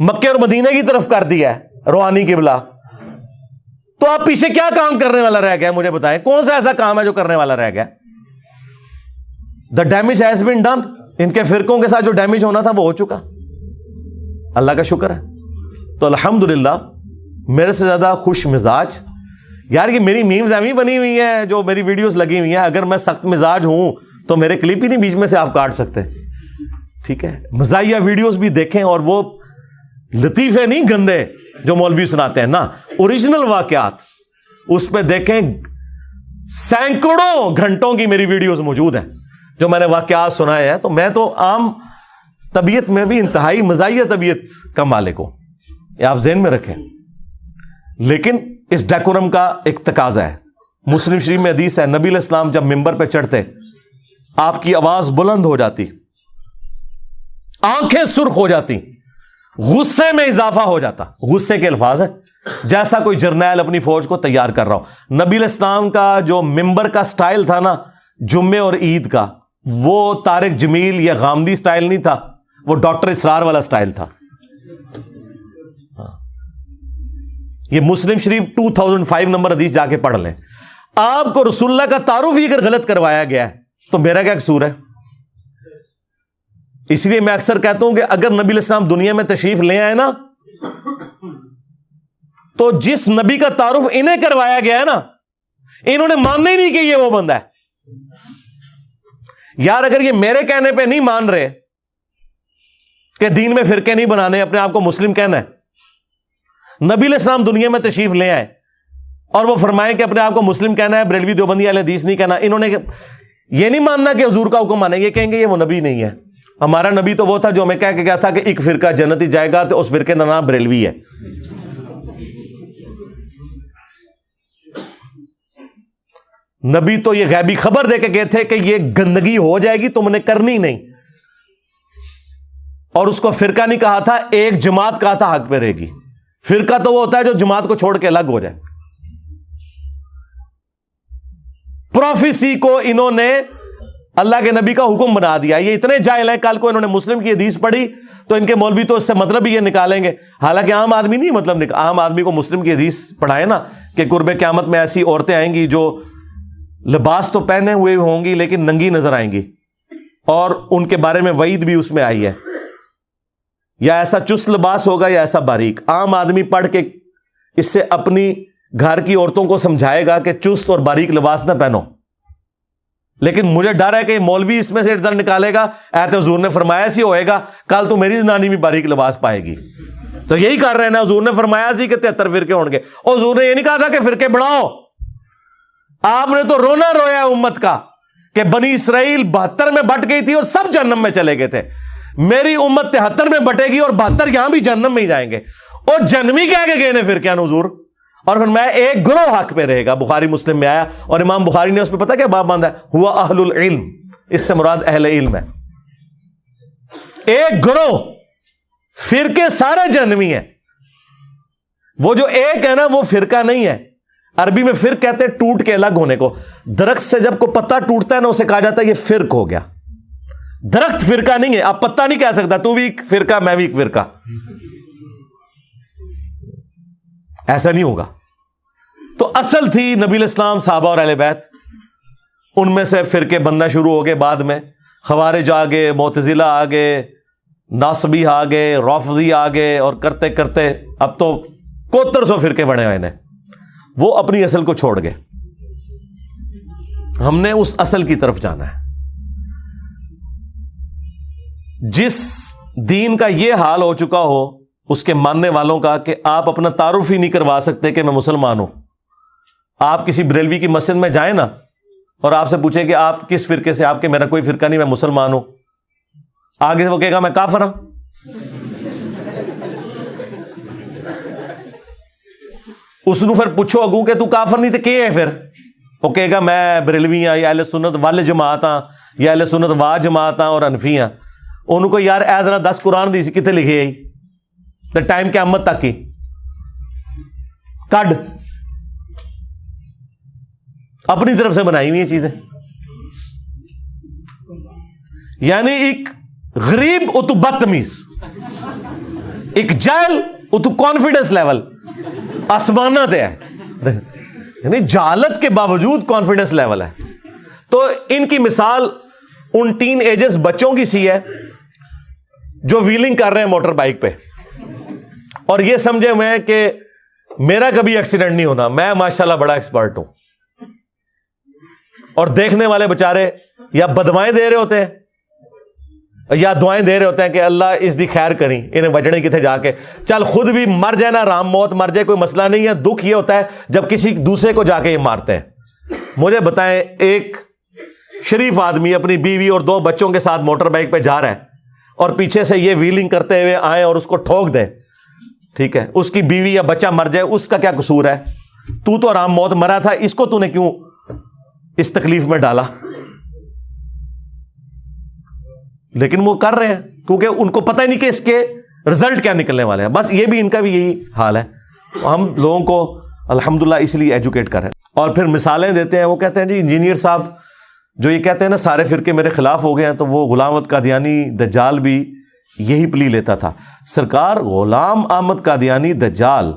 مکے اور مدینے کی طرف کر دیا ہے روحانی قبلہ, تو آپ پیچھے کیا کام کرنے والا رہ گیا مجھے بتائیں, کون سا ایسا کام ہے جو کرنے والا رہ گیا؟ The damage has been done. ان کے فرقوں کے ساتھ جو ڈیمیج ہونا تھا وہ ہو چکا, اللہ کا شکر ہے. تو الحمدللہ میرے سے زیادہ خوش مزاج یار, یہ میری میمز ایویں بنی ہوئی ہیں جو میری ویڈیوز لگی ہوئی ہیں, اگر میں سخت مزاج ہوں تو میرے کلپ ہی نہیں بیچ میں سے آپ کاٹ سکتے, ٹھیک ہے. مزاحیہ ویڈیوز بھی دیکھیں, اور وہ لطیفے نہیں گندے جو مولوی سناتے ہیں نا, اوریجنل واقعات اس پہ دیکھیں. سینکڑوں گھنٹوں کی میری ویڈیوز موجود ہیں جو میں نے واقعات سنائے ہیں. تو میں تو عام طبیعت میں بھی انتہائی مزاحیہ طبیعت کا مالک ہوں, یہ آپ ذہن میں رکھیں. لیکن اس ڈیکورم کا ایک تقاضا ہے. مسلم شریف میں حدیث ہے, نبی علیہ السلام جب ممبر پہ چڑھتے آپ کی آواز بلند ہو جاتی, آنکھیں سرخ ہو جاتی, غصے میں اضافہ ہو جاتا. غصے کے الفاظ ہیں, جیسا کوئی جرنیل اپنی فوج کو تیار کر رہا ہو. نبی علیہ السلام کا جو ممبر کا سٹائل تھا نا جمعے اور عید کا, وہ طارق جمیل یا غامدی سٹائل نہیں تھا, وہ ڈاکٹر اسرار والا سٹائل تھا. یہ مسلم شریف 2005 نمبر حدیث جا کے پڑھ لیں. آپ کو رسول اللہ کا تعارف ہی اگر غلط کروایا گیا ہے تو میرا کیا قصور ہے؟ اس لیے میں اکثر کہتا ہوں کہ اگر نبی علیہ السلام دنیا میں تشریف لے آئے نا, تو جس نبی کا تعارف انہیں کروایا گیا ہے نا, انہوں نے ماننا ہی نہیں کہ یہ وہ بندہ ہے. یار اگر یہ میرے کہنے پہ نہیں مان رہے کہ دین میں فرقے نہیں بنانے, اپنے آپ کو مسلم کہنا ہے, نبی علیہ السلام دنیا میں تشریف لے آئے اور وہ فرمائیں کہ اپنے آپ کو مسلم کہنا ہے, بریلوی دیوبندی اہل حدیث نہیں کہنا, انہوں نے یہ نہیں ماننا کہ حضور کا حکم مانے, یہ کہیں گے یہ وہ نبی نہیں ہے. ہمارا نبی تو وہ تھا جو ہمیں کہہ کے گیا تھا کہ ایک فرقہ جنتی جائے گا, تو اس فرقے کا نام بریلوی ہے. نبی تو یہ غیبی خبر دے کے گئے تھے کہ یہ گندگی ہو جائے گی, تم نے کرنی نہیں. اور اس کو فرقہ نہیں کہا تھا, ایک جماعت کہا تھا حق پہ رہے گی. فرقہ تو وہ ہوتا ہے جو جماعت کو چھوڑ کے الگ ہو جائے. پروفیسی کو انہوں نے اللہ کے نبی کا حکم بنا دیا. یہ اتنے جاہل ہیں, کل کو انہوں نے مسلم کی حدیث پڑھی تو ان کے مولوی تو اس سے مطلب ہی یہ نکالیں گے. حالانکہ عام آدمی نہیں مطلب عام آدمی کو مسلم کی حدیث پڑھائے نا کہ قرب قیامت میں ایسی عورتیں آئیں گی جو لباس تو پہنے ہوئے ہوں گی لیکن ننگی نظر آئیں گی, اور ان کے بارے میں وعید بھی اس میں آئی ہے, یا ایسا چست لباس ہوگا یا ایسا باریک. عام آدمی پڑھ کے اس سے اپنی گھر کی عورتوں کو سمجھائے گا کہ چست اور باریک لباس نہ پہنو, لیکن مجھے ڈر ہے کہ مولوی اس میں سے رزلٹ نکالے گا, ایت حضور نے فرمایا سی ہوئے گا, کل تو میری زنانی بھی باریک لباس پائے گی. تو یہی کر رہے ہیں نا, حضور نے فرمایا سی کہ 73 فرقے ہوں گے, اور حضور نے یہ نہیں کہا تھا کہ فرقے بڑھاؤ. آپ نے تو رونا رویا امت کا کہ بنی اسرائیل 72 میں بٹ گئی تھی اور سب جہنم میں چلے گئے تھے. میری امت 73 میں بٹے گی اور 72 یہاں بھی جہنم میں ہی جائیں گے. اور جنمی کہہ کے گئے نے فرقے حضور, اور پھر میں ایک گروہ حق پہ رہے گا. بخاری مسلم میں آیا, اور امام بخاری نے اس پہ پتہ کیا باب باندھا ہے, ہوا اہل العلم, اس سے مراد اہل علم ہے. ایک گروہ, فرقے سارے جہنمی ہیں. وہ جو ایک ہے نا وہ فرقہ نہیں ہے. عربی میں فرق کہتے ہیں ٹوٹ کے الگ ہونے کو. درخت سے جب کوئی پتا ٹوٹتا ہے نا اسے کہا جاتا ہے یہ فرق ہو گیا. درخت فرقہ نہیں ہے. آپ پتا نہیں کہہ سکتا تو بھی ایک فرقہ میں بھی ایک فرقہ, ایسا نہیں ہوگا. تو اصل تھی نبی علیہ السلام, صحابہ اور اہل بیت, ان میں سے فرقے بننا شروع ہو گئے. بعد میں خوارج آ گئے, معتزلہ آ گئے, ناصبی آ گئے, رافضی آ گئے, اور کرتے کرتے اب تو 7100 فرقے بنے ہوئے ہیں. وہ اپنی اصل کو چھوڑ گئے. ہم نے اس اصل کی طرف جانا ہے. جس دین کا یہ حال ہو چکا ہو اس کے ماننے والوں کا کہ آپ اپنا تعارف ہی نہیں کروا سکتے کہ میں مسلمان ہوں. آپ کسی بریلوی کی مسجد میں جائیں نا اور آپ سے پوچھیں کہ آپ کس فرقے سے, آپ کے میرا کوئی فرقہ نہیں, میں مسلمان ہوں. آگے سے وہ کہے گا میں کافر ہوں. اس نو پھر پوچھو اگوں کہ تو کافر نہیں تو کیا ہے, پھر وہ کہے گا میں بریلوی ہاں, یا اہل سنت وال جماعت ہاں, یا اہل سنت وا جماعت ہاں اور حنفی ہاں. انہوں کو یار اے ذرا 10 قرآن دی کتنے لکھے آئی تو ٹائم قیامت تک کی کڈ اپنی طرف سے بنائی ہوئی چیزیں. یعنی ایک غریب بدتمیز ایک جہل وہ تو کانفیڈنس لیول آسمانات ہے, یعنی جہالت کے باوجود کانفیڈنس لیول ہے. تو ان کی مثال ان ٹین ایجز بچوں کی سی ہے جو ویلنگ کر رہے ہیں موٹر بائک پہ, اور یہ سمجھے ہوئے ہیں کہ میرا کبھی ایکسیڈنٹ نہیں ہونا, میں ماشاءاللہ بڑا ایکسپرٹ ہوں. اور دیکھنے والے بےچارے یا بدوائیں دے رہے ہوتے ہیں یا دعائیں دے رہے ہوتے ہیں کہ اللہ اس دی خیر کریں, انہیں وجڑیں کتنے جا کے, چل خود بھی مر جائے نا, رام موت مر جائے کوئی مسئلہ نہیں ہے. دکھ یہ ہوتا ہے جب کسی دوسرے کو جا کے یہ مارتے ہیں. مجھے بتائیں, ایک شریف آدمی اپنی بیوی اور 2 بچوں کے ساتھ موٹر بائک پہ جا رہا ہے اور پیچھے سے یہ ویلنگ کرتے ہوئے آئے اور اس کو ٹھوک دیں, ٹھیک ہے, اس کی بیوی یا بچہ مر جائے, اس کا کیا قصور ہے؟ تو آرام موت مرا تھا, اس کو تو نے کیوں اس تکلیف میں ڈالا؟ لیکن وہ کر رہے ہیں کیونکہ ان کو پتہ ہی نہیں کہ اس کے رزلٹ کیا نکلنے والے ہیں. بس یہ بھی ان کا بھی یہی حال ہے. ہم لوگوں کو الحمدللہ اس لیے ایجوکیٹ کر رہے ہیں. اور پھر مثالیں دیتے ہیں, وہ کہتے ہیں جی انجینئر صاحب جو یہ کہتے ہیں نا سارے فرقے میرے خلاف ہو گئے ہیں, تو وہ غلام احمد قادیانی دجال بھی یہی پلی لیتا تھا. سرکار, غلام احمد قادیانی دجال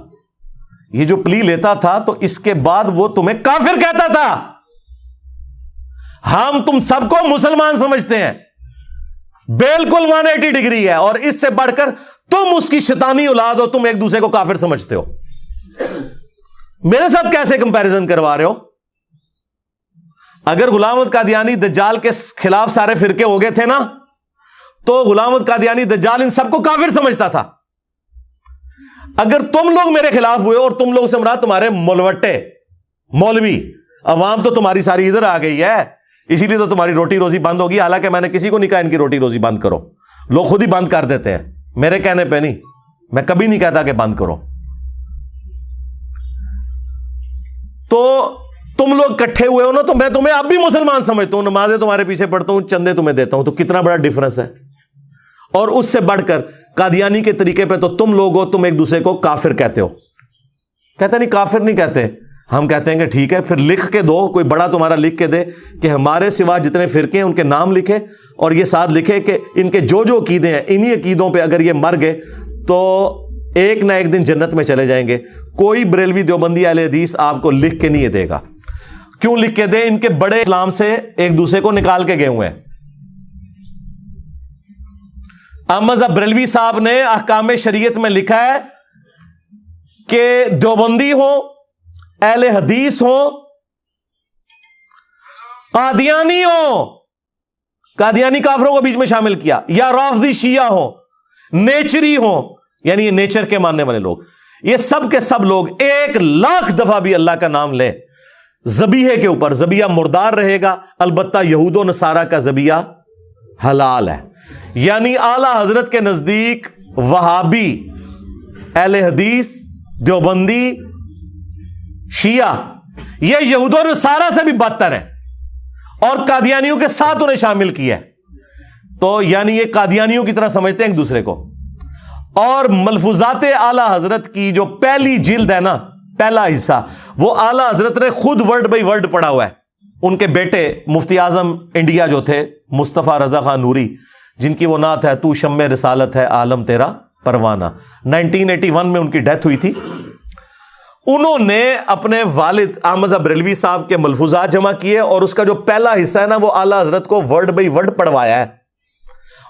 یہ جو پلی لیتا تھا تو اس کے بعد وہ تمہیں کافر کہتا تھا. ہم تم سب کو مسلمان سمجھتے ہیں, بالکل 180 ڈگری ہے, اور اس سے بڑھ کر تم اس کی شیطانی اولاد ہو, تم ایک دوسرے کو کافر سمجھتے ہو. میرے ساتھ کیسے کمپیریزن کروا رہے ہو؟ اگر غلام احمد قادیانی دجال کے خلاف سارے فرقے ہو گئے تھے نا, تو غلام احمد قادیانی دجال ان سب کو کافر سمجھتا تھا. اگر تم لوگ میرے خلاف ہوئے, اور تم لوگ سے مراد تمہارے مولوٹے مولوی عوام تو تمہاری ساری ادھر آ گئی ہے, اسی لیے تو تمہاری روٹی روزی بند ہوگی. حالانکہ میں نے کسی کو نہیں کہا ان کی روٹی روزی بند کرو, لوگ خود ہی بند کر دیتے ہیں میرے کہنے پہ نہیں, میں کبھی نہیں کہتا کہ بند کرو. تو تم لوگ کٹھے ہوئے ہو نا, تو میں تمہیں اب بھی مسلمان سمجھتا ہوں, نمازیں تمہارے پیچھے پڑھتا ہوں, چندے تمہیں دیتا ہوں. تو کتنا بڑا ڈفرنس ہے. اور اس سے بڑھ کر قادیانی کے طریقے پہ تو تم لوگ ہو, تم ایک دوسرے کو کافر کہتے ہو. کہتے نہیں کافر نہیں کہتے, ہم کہتے ہیں کہ ٹھیک ہے پھر لکھ کے دو, کوئی بڑا تمہارا لکھ کے دے کہ ہمارے سوا جتنے فرقے ہیں ان کے نام لکھے, اور یہ ساتھ لکھے کہ ان کے جو جو عقیدے ہیں انہی عقیدوں پہ اگر یہ مر گئے تو ایک نہ ایک دن جنت میں چلے جائیں گے. کوئی بریلوی دیوبندی اہل حدیث آپ کو لکھ کے نہیں یہ دے گا. کیوں لکھ کے دے؟ ان کے بڑے اسلام سے ایک دوسرے کو نکال کے گئے ہوئے ہیں. احمد بریلوی صاحب نے احکام شریعت میں لکھا ہے کہ دیوبندی ہو, اہل حدیث ہو, قادیانی ہو, قادیانی کافروں کو بیچ میں شامل کیا, یا رافضی شیعہ ہو, نیچری ہو, یعنی یہ نیچر کے ماننے والے لوگ, یہ سب کے سب لوگ 1,00,000 دفعہ بھی اللہ کا نام لے ذبیحے کے اوپر, ذبیحہ مردار رہے گا, البتہ یہود و نصارہ کا ذبیحہ حلال ہے. یعنی اعلی حضرت کے نزدیک وہابی, اہل حدیث, دیوبندی, شیعہ یہ یہود و نصارہ سے بھی بدتر ہے, اور قادیانیوں کے ساتھ انہیں شامل کیا ہے. تو یعنی یہ قادیانیوں کی طرح سمجھتے ہیں ایک دوسرے کو. اور ملفوظات اعلی حضرت کی جو پہلی جلد ہے نا, پہلا حصہ, وہ اعلی حضرت نے خود ورڈ بائی ورڈ پڑھا ہوا ہے. ان کے بیٹے مفتی اعظم انڈیا جو تھے مصطفیٰ رضا خان نوری, جن کی وہ نعت ہے تو شمع رسالت ہے عالم تیرا پروانہ, 1981 میں ان کی ڈیتھ ہوئی تھی. انہوں نے اپنے والد احمد بریلوی صاحب کے ملفوظات جمع کیے, اور اس کا جو پہلا حصہ ہے نا وہ اعلی حضرت کو ورڈ بائی ورڈ پڑھوایا ہے.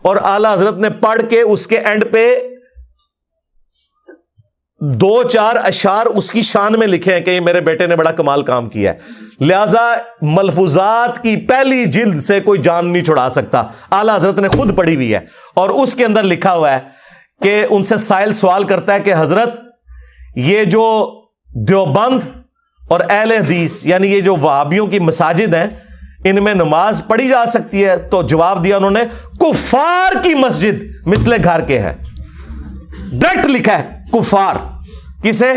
اور اعلی حضرت نے پڑھ کے اس کے اینڈ پہ 2-4 اشعار اس کی شان میں لکھے ہیں کہ یہ میرے بیٹے نے بڑا کمال کام کیا ہے. لہذا ملفوظات کی پہلی جلد سے کوئی جان نہیں چھڑا سکتا, اعلیٰ حضرت نے خود پڑھی ہوئی ہے. اور اس کے اندر لکھا ہوا ہے کہ ان سے سائل سوال کرتا ہے کہ حضرت یہ جو دیوبند اور اہل حدیث یعنی یہ جو وہابیوں کی مساجد ہیں ان میں نماز پڑھی جا سکتی ہے؟ تو جواب دیا انہوں نے, کفار کی مسجد مثل گھر کے ہے. ڈائریکٹ لکھا ہے کفار. کسے؟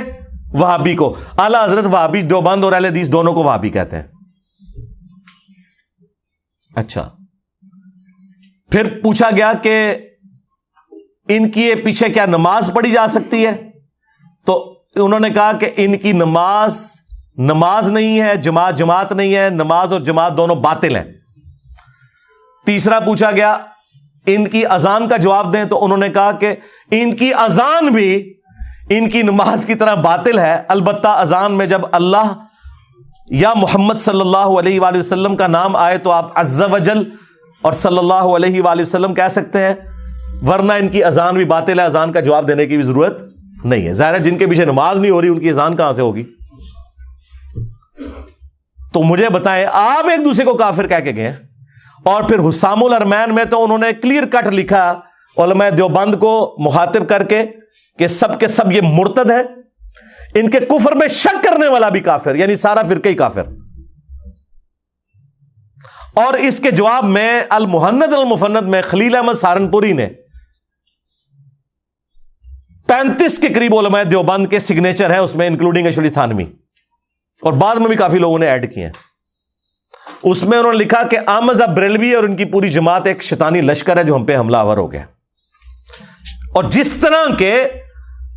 وہابی کو. اعلیٰ حضرت وہابی, دیوبند اور اہل حدیث دونوں کو وہابی کہتے ہیں. اچھا, پھر پوچھا گیا کہ ان کی پیچھے کیا نماز پڑھی جا سکتی ہے؟ تو انہوں نے کہا کہ ان کی نماز نہیں ہے, جماعت نہیں ہے, نماز اور جماعت دونوں باطل ہیں. تیسرا پوچھا گیا ان کی اذان کا جواب دیں تو انہوں نے کہا کہ ان کی اذان بھی ان کی نماز کی طرح باطل ہے، البتہ اذان میں جب اللہ یا محمد صلی اللہ علیہ وآلہ وسلم کا نام آئے تو آپ عز وجل اور صلی اللہ علیہ وآلہ وسلم کہہ سکتے ہیں، ورنہ ان کی اذان بھی باطل ہے، اذان کا جواب دینے کی بھی ضرورت نہیں ہے۔ ظاہر ہے جن کے پیچھے نماز نہیں ہو رہی ان کی اذان کہاں سے ہوگی؟ تو مجھے بتائیں، آپ ایک دوسرے کو کافر کہہ کے گئے ہیں، اور پھر حسام الارمین میں تو انہوں نے کلیئر کٹ لکھا علماء دیوبند کو مخاطب کر کے سب یہ مرتد ہے، ان کے کفر میں شک کرنے والا بھی کافر، یعنی سارا فرقہ ہی کافر۔ اور اس کے جواب میں المہند المفند میں خلیل احمد سہارنپوری نے 35 کے قریب علماء دیوبند کے سگنیچر ہیں اس میں، انکلوڈنگ اشرف تھانوی، اور بعد میں بھی کافی لوگوں نے ایڈ کیے ہیں۔ اس میں انہوں نے لکھا کہ احمد بریلوی اور ان کی پوری جماعت ایک شیطانی لشکر ہے جو ہم پہ حملہ آور ہو گیا، اور جس طرح کے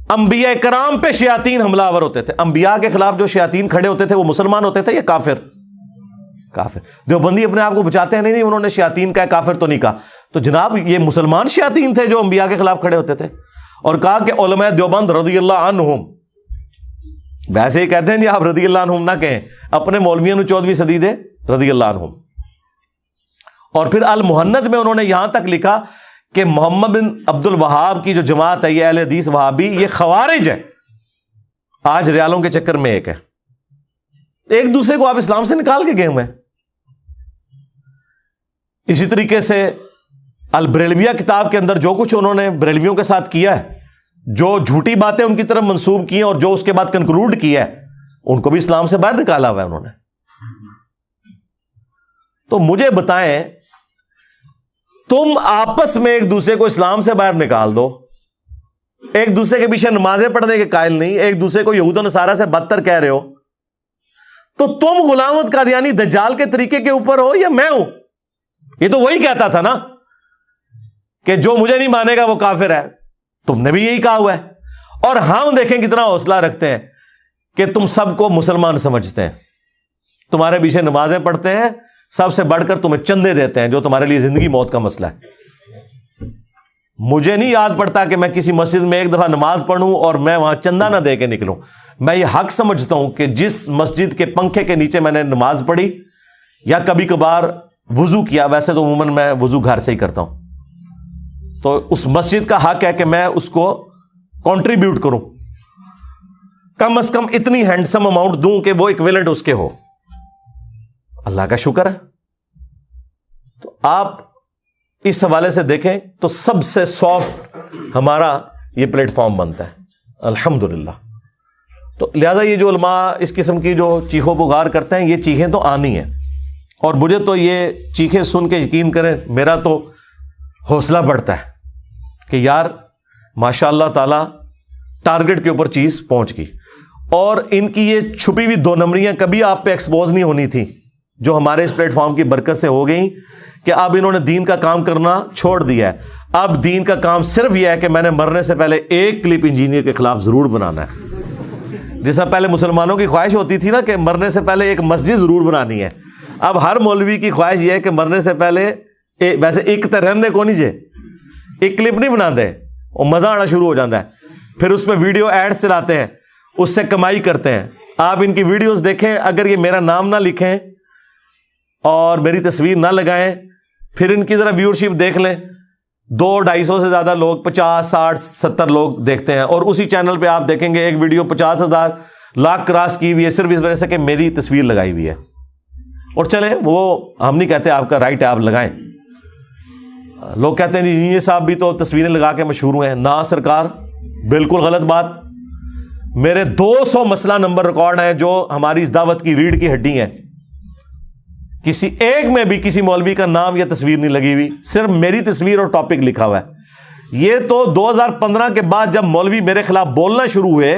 انبیاء کرام پہ شیاطین حملہ آور ہوتے تھے، انبیاء کے خلاف جو شیاطین کھڑے ہوتے تھے وہ مسلمان ہوتے تھے یا کافر؟ کافر۔ دیوبندی اپنے آپ کو بچاتے ہیں، نہیں انہوں نے شیاطین کا کافر تو نہیں کہا، تو جناب یہ مسلمان شیاطین تھے جو انبیاء کے خلاف کھڑے ہوتے تھے، اور کہا کہ علماء دیوبند رضی اللہ عنہم، ویسے ہی کہتے ہیں جی آپ رضی اللہ عنہم نہ کہیں، اپنے مولویوں نے 14ویں صدی دے رضی اللہ عنہم۔ اور پھر المہند میں انہوں نے یہاں تک لکھا کہ محمد بن عبد الوہاب کی جو جماعت ہے یہ اہل حدیث وہابی، یہ خوارج ہے، آج ریالوں کے چکر میں ایک ہے، ایک دوسرے کو آپ اسلام سے نکال کے گئے ہوئے ہیں۔ اسی طریقے سے البریلویہ کتاب کے اندر جو کچھ انہوں نے بریلویوں کے ساتھ کیا ہے، جو جھوٹی باتیں ان کی طرف منسوب کی ہیں اور جو اس کے بعد کنکلوڈ کیا ہے، ان کو بھی اسلام سے باہر نکالا ہوا ہے انہوں نے۔ تو مجھے بتائیں، تم آپس میں ایک دوسرے کو اسلام سے باہر نکال دو، ایک دوسرے کے پیچھے نمازیں پڑھنے کے قائل نہیں، ایک دوسرے کو یہود و نصارہ سے بدتر کہہ رہے ہو، تو تم غلام احمد قادیانی دجال کے طریقے کے اوپر ہو یا میں ہوں؟ یہ تو وہی کہتا تھا نا کہ جو مجھے نہیں مانے گا وہ کافر ہے، تم نے بھی یہی کہا ہوا ہے، اور ہم دیکھیں کتنا حوصلہ رکھتے ہیں کہ تم سب کو مسلمان سمجھتے ہیں، تمہارے پیچھے نمازیں پڑھتے ہیں، سب سے بڑھ کر تمہیں چندے دیتے ہیں جو تمہارے لیے زندگی موت کا مسئلہ ہے۔ مجھے نہیں یاد پڑتا کہ میں کسی مسجد میں ایک دفعہ نماز پڑھوں اور میں وہاں چندہ نہ دے کے نکلوں۔ میں یہ حق سمجھتا ہوں کہ جس مسجد کے پنکھے کے نیچے میں نے نماز پڑھی یا کبھی کبھار وضو کیا، ویسے تو عموماً میں وضو گھر سے ہی کرتا ہوں، تو اس مسجد کا حق ہے کہ میں اس کو کنٹریبیوٹ کروں، کم از کم اتنی ہینڈسم اماؤنٹ دوں کہ وہ ایکویلنٹ اس کے ہو۔ اللہ کا شکر ہے۔ تو آپ اس حوالے سے دیکھیں تو سب سے سافٹ ہمارا یہ پلیٹ فارم بنتا ہے الحمدللہ۔ تو لہذا یہ جو علماء اس قسم کی جو چیخو پکار کرتے ہیں، یہ چیخیں تو آنی ہیں، اور مجھے تو یہ چیخیں سن کے یقین کریں میرا تو حوصلہ بڑھتا ہے کہ یار ماشاء اللہ تعالی ٹارگٹ کے اوپر چیز پہنچ گئی، اور ان کی یہ چھپی ہوئی دو نمبریاں کبھی آپ پہ ایکسپوز نہیں ہونی تھی، جو ہمارے اس پلیٹ فارم کی برکت سے ہو گئی کہ اب انہوں نے دین کا کام کرنا چھوڑ دیا ہے۔ اب دین کا کام صرف یہ ہے کہ میں نے مرنے سے پہلے ایک کلپ انجینئر کے خلاف ضرور بنانا ہے، جس طرح پہلے مسلمانوں کی خواہش ہوتی تھی نا کہ مرنے سے پہلے ایک مسجد ضرور بنانی ہے، اب ہر مولوی کی خواہش یہ ہے کہ مرنے سے پہلے ویسے ایک تو رہنے کو نہیں جے ایک کلپ نہیں بنا دے، اور مزہ آنا شروع ہو جاتا ہے، پھر اس میں ویڈیو ایڈز چلاتے ہیں، اس سے کمائی کرتے ہیں۔ آپ ان کی ویڈیوز دیکھیں، اگر یہ میرا نام نہ لکھیں اور میری تصویر نہ لگائیں، پھر ان کی ذرا ویورشپ دیکھ لیں، 200-250 سے زیادہ لوگ 50 60 70 لوگ دیکھتے ہیں، اور اسی چینل پہ آپ دیکھیں گے ایک ویڈیو 50,000 لاکھ کراس کی ہوئی ہے صرف اس وجہ سے کہ میری تصویر لگائی ہوئی ہے۔ اور چلیں وہ ہم نہیں کہتے آپ کا رائٹ ہے، آپ لگائیں۔ لوگ کہتے ہیں جی یہ صاحب بھی تو تصویریں لگا کے مشہور ہوئے ہیں، نہ سرکار، بالکل غلط بات۔ میرے 200 مسئلہ نمبر ریکارڈ ہیں جو ہماری اس دعوت کی ریڑھ کی ہڈی ہیں، کسی ایک میں بھی کسی مولوی کا نام یا تصویر نہیں لگی ہوئی، صرف میری تصویر اور ٹاپک لکھا ہوا ہے۔ یہ تو 2015 کے بعد جب مولوی میرے خلاف بولنا شروع ہوئے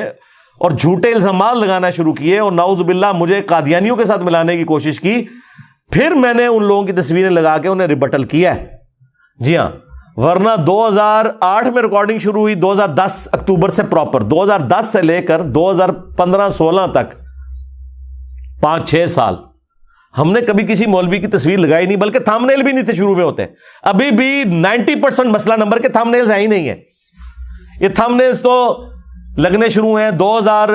اور جھوٹے الزامات لگانا شروع کیے اور نعوذ باللہ مجھے قادیانیوں کے ساتھ ملانے کی کوشش کی، پھر میں نے ان لوگوں کی تصویریں لگا کے انہیں ریبٹل کیا ہے۔ جی ہاں، ورنہ 2008 میں ریکارڈنگ شروع ہوئی، 2010 اکتوبر سے پراپر 2010 سے لے کر 2015-16 تک 5-6 سال ہم نے کبھی کسی مولوی کی تصویر لگائی نہیں، بلکہ تھامنیل بھی نہیں تھے شروع میں ہوتے. ابھی بھی 90% مسئلہ نمبر کے تھامنیلز ہیں ہی نہیں ہے. یہ تھامنیلز تو لگنے شروع ہیں 2000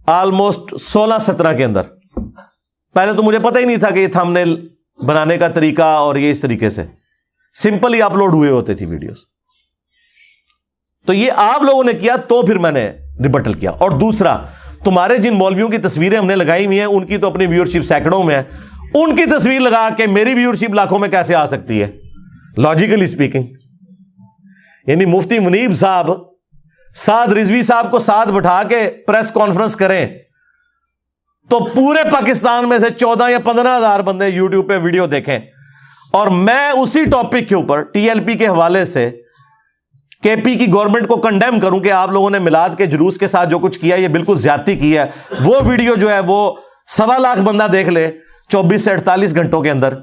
آلموسٹ 16-17 کے اندر. پہلے تو مجھے پتہ ہی نہیں تھا کہ یہ تھامنیل بنانے کا طریقہ اور یہ اس طریقے سے سمپل ہی اپلوڈ ہوئے ہوتے تھی ویڈیوز. تو یہ آپ لوگوں نے کیا تو پھر میں نے ریبٹل کیا. اور دوسرا، تمہارے جن مولویوں کی تصویریں ہم نے لگائی ہوئی ہیں ان کی تو اپنی ویورشپ سینکڑوں میں ہے، ان کی تصویر لگا کے میری ویورشپ لاکھوں میں کیسے آ سکتی ہے لاجیکلی اسپیکنگ؟ یعنی مفتی منیب صاحب سعد رضوی صاحب کو ساتھ بٹھا کے پریس کانفرنس کریں تو پورے پاکستان میں سے 14 یا 15 ہزار بندے یوٹیوب پہ ویڈیو دیکھیں، اور میں اسی ٹاپک کے اوپر ٹی ایل پی کے حوالے سے کے پی کی گورنمنٹ کو کنڈیم کروں کہ آپ لوگوں نے میلاد کے جلوس کے ساتھ جو کچھ کیا یہ بالکل زیادتی کی ہے. وہ ویڈیو جو ہے وہ 1.25 لاکھ بندہ دیکھ لے 24 سے 48 گھنٹوں کے اندر،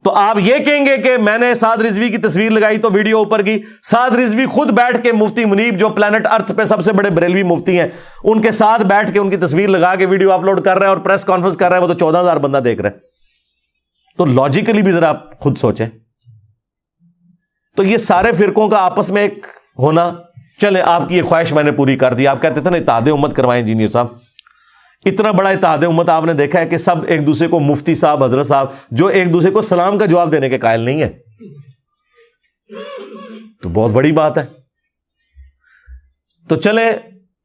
تو آپ یہ کہیں گے کہ میں نے سعد رضوی کی تصویر لگائی تو ویڈیو اوپر کی. سعد رضوی خود بیٹھ کے مفتی منیب جو پلانٹ ارتھ پہ سب سے بڑے بریلوی مفتی ہیں ان کے ساتھ بیٹھ کے ان کی تصویر لگا کے ویڈیو اپلوڈ کر رہا ہے اور پریس کانفرنس کر رہا ہے، وہ تو 14,000 بندہ دیکھ رہا ہے. تو لاجیکلی بھی ذرا آپ خود سوچیں. تو یہ سارے فرقوں کا آپس میں ایک ہونا، چلیں آپ کی یہ خواہش میں نے پوری کر دی. آپ کہتے تھے نا اتحاد امت کروائیں انجینئر صاحب، اتنا بڑا اتحاد امت آپ نے دیکھا ہے کہ سب ایک دوسرے کو مفتی صاحب حضرت صاحب جو ایک دوسرے کو سلام کا جواب دینے کے قائل نہیں ہے، تو بہت بڑی بات ہے. تو چلیں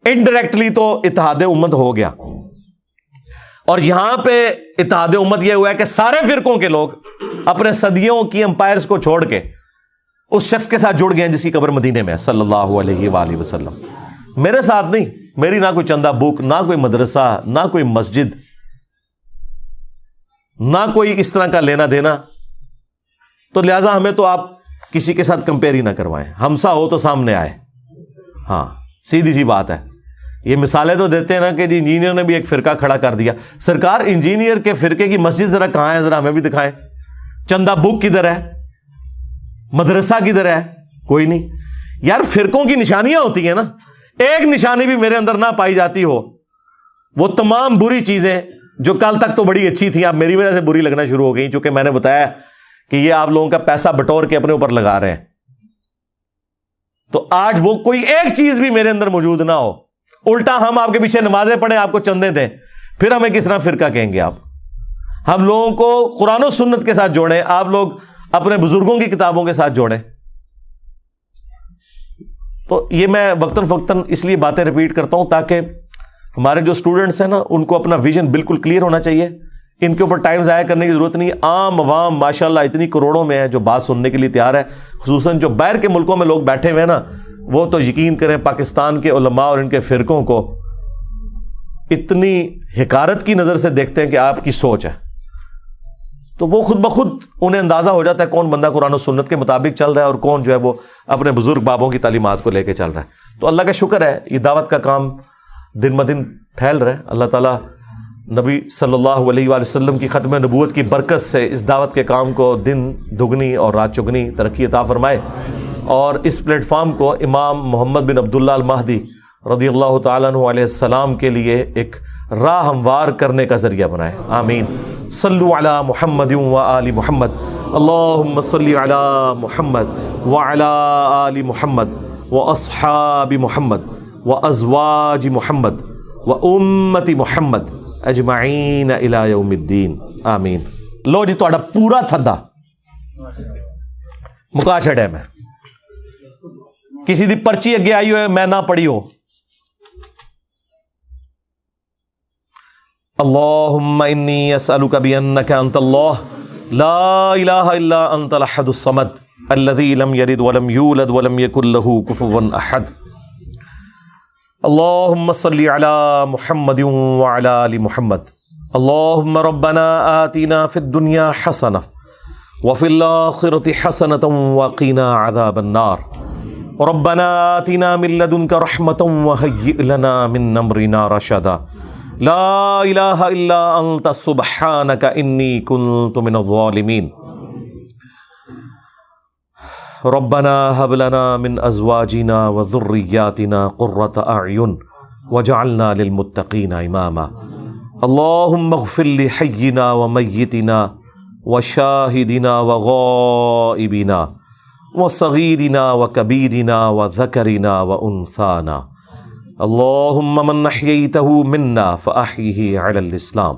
انڈائریکٹلی تو اتحاد امت ہو گیا، اور یہاں پہ اتحاد امت یہ ہوا ہے کہ سارے فرقوں کے لوگ اپنے صدیوں کی امپائرز کو چھوڑ کے اس شخص کے ساتھ جڑ گئے ہیں جس کی قبر مدینے میں ہے صلی اللہ علیہ وآلہ وسلم. میرے ساتھ نہیں، میری نہ کوئی چندہ بک، نہ کوئی مدرسہ، نہ کوئی مسجد، نہ کوئی اس طرح کا لینا دینا. تو لہٰذا ہمیں تو آپ کسی کے ساتھ کمپیئر ہی نہ کروائیں. ہمسا ہو تو سامنے آئے. ہاں سیدھی سی بات ہے. یہ مثالیں تو دیتے ہیں نا کہ جی انجینئر نے بھی ایک فرقہ کھڑا کر دیا. سرکار انجینئر کے فرقے کی مسجد ذرا کہاں ہے، ذرا ہمیں بھی دکھائیں. چندہ بک کدھر ہے، مدرسہ کدھر ہے؟ کوئی نہیں. یار فرقوں کی نشانیاں ہوتی ہیں نا، ایک نشانی بھی میرے اندر نہ پائی جاتی ہو، وہ تمام بری چیزیں جو کل تک تو بڑی اچھی تھیں اب میری وجہ سے بری لگنا شروع ہو گئی، چونکہ میں نے بتایا کہ یہ آپ لوگوں کا پیسہ بٹور کے اپنے اوپر لگا رہے ہیں. تو آج وہ کوئی ایک چیز بھی میرے اندر موجود نہ ہو، الٹا ہم آپ کے پیچھے نمازیں پڑھیں، آپ کو چندے دیں، پھر ہمیں کس طرح فرقہ کہیں گے آپ؟ ہم لوگوں کو قرآن و سنت کے ساتھ جوڑیں، آپ لوگ اپنے بزرگوں کی کتابوں کے ساتھ جوڑیں. تو یہ میں وقتاً فوقتاً اس لیے باتیں ریپیٹ کرتا ہوں تاکہ ہمارے جو اسٹوڈنٹس ہیں نا ان کو اپنا ویژن بالکل کلیئر ہونا چاہیے. ان کے اوپر ٹائم ضائع کرنے کی ضرورت نہیں. عام عوام ماشاءاللہ اتنی کروڑوں میں ہے جو بات سننے کے لیے تیار ہے، خصوصاً جو باہر کے ملکوں میں لوگ بیٹھے ہوئے ہیں نا، وہ تو یقین کریں پاکستان کے علماء اور ان کے فرقوں کو اتنی حقارت کی نظر سے دیکھتے ہیں کہ آپ کی سوچ ہے. تو وہ خود بخود انہیں اندازہ ہو جاتا ہے کون بندہ قرآن و سنت کے مطابق چل رہا ہے اور کون جو ہے وہ اپنے بزرگ بابوں کی تعلیمات کو لے کے چل رہا ہے. تو اللہ کا شکر ہے یہ دعوت کا کام دن بدن پھیل رہا ہے. اللہ تعالیٰ نبی صلی اللہ علیہ وآلہ وسلم کی ختم نبوت کی برکت سے اس دعوت کے کام کو دن دگنی اور رات چگنی ترقی عطا فرمائے، اور اس پلیٹ فارم کو امام محمد بن عبداللہ المہدی رضی اللہ تعالیٰ عنہ علیہ السلام کے لیے ایک راہ ہموار کرنے کا ذریعہ بنائے. آمین. صلو علی محمد و آل محمد. اللہم صلی علی محمد وعلی آل محمد و اصحاب محمد و ازواج محمد و امت محمد اجمعین الی یوم الدین. آمین. لو جی تہاڈا پورا تھدا مکا چھڑیا میں. کسی دی پرچی اگے آئی ہوئے میں نہ پڑھی ہو. اللہم انی اسألک بانک انت اللہ لا الہ الا انت الاحد الصمد الذی لم یلد ولم یولد ولم یکن لہ کفوا احد. اللہم صلی علی محمد وعلی آل محمد. اللہم ربنا آتنا فی الدنیا حسنہ وفی الآخرۃ حسنۃ وقنا عذاب النار. ربنا آتنا من لدنک رحمۃ وہیئ لنا من امرنا رشدا. لا الہ الا انت سبحانک انی کنت من الظالمین. ربنا هب لنا من ازواجنا وذریاتنا قرۃ اعین وجعلنا للمتقین اماما. اللہم اغفر لحینا ومیتنا وشاہدنا وغائبنا وصغیرنا وکبیرنا وذکرنا وانثانا اللہم من احییتہ منا فاحیہ علی الاسلام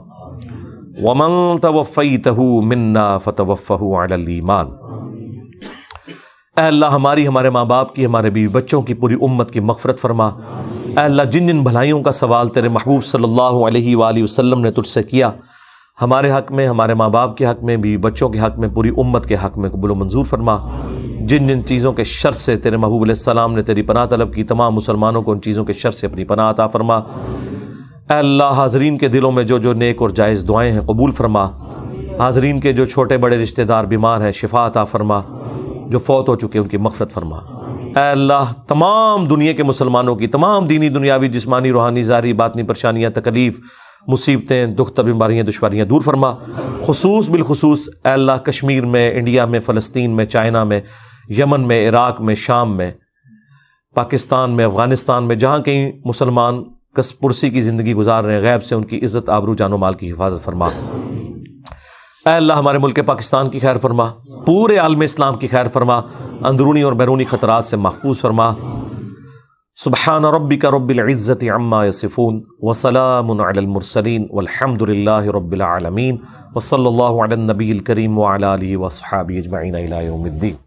ومن توفیتہ منا فتوفہ علی الایمان۔ اے اللہ ہماری، ہمارے ماں باپ کی، ہمارے بیوی بچوں کی، پوری امت کی مغفرت فرما۔ اے اللہ جن جن بھلائیوں کا سوال تیرے محبوب صلی اللہ علیہ وآلہ وسلم نے تجھ سے کیا، ہمارے حق میں، ہمارے ماں باپ کے حق میں، بیوی بچوں کے حق میں، پوری امت کے حق میں قبول و منظور فرما۔ جن جن چیزوں کے شر سے تیرے محبوب علیہ السلام نے تیری پناہ طلب کی، تمام مسلمانوں کو ان چیزوں کے شر سے اپنی پناہ عطا فرما۔ اے اللہ حاضرین کے دلوں میں جو جو نیک اور جائز دعائیں ہیں قبول فرما۔ حاضرین کے جو چھوٹے بڑے رشتہ دار بیمار ہیں شفا عطا فرما، جو فوت ہو چکے ان کی مغفرت فرما۔ اے اللہ تمام دنیا کے مسلمانوں کی تمام دینی دنیاوی جسمانی روحانی ظاہری باطنی پریشانیاں تکلیف مصیبتیں دکھ بیماریاں دشواریاں دور فرما۔ خصوص بالخصوص اے اللہ کشمیر میں، انڈیا میں، فلسطین میں، چائنا میں، یمن میں، عراق میں، شام میں، پاکستان میں، افغانستان میں، جہاں کہیں مسلمان کس پرسی کی زندگی گزار رہے ہیں، غیب سے ان کی عزت آبرو جان و مال کی حفاظت فرما۔ اے اللہ ہمارے ملک پاکستان کی خیر فرما، پورے عالم اسلام کی خیر فرما، اندرونی اور بیرونی خطرات سے محفوظ فرما۔ سبحان ربک رب العزت عما یصفون وسلام علی المرسلین والحمد للہ رب العالمین وصلی اللہ علی النبی الکریم وعلی آلہ وصحابہ اجمعین الی یوم الدین۔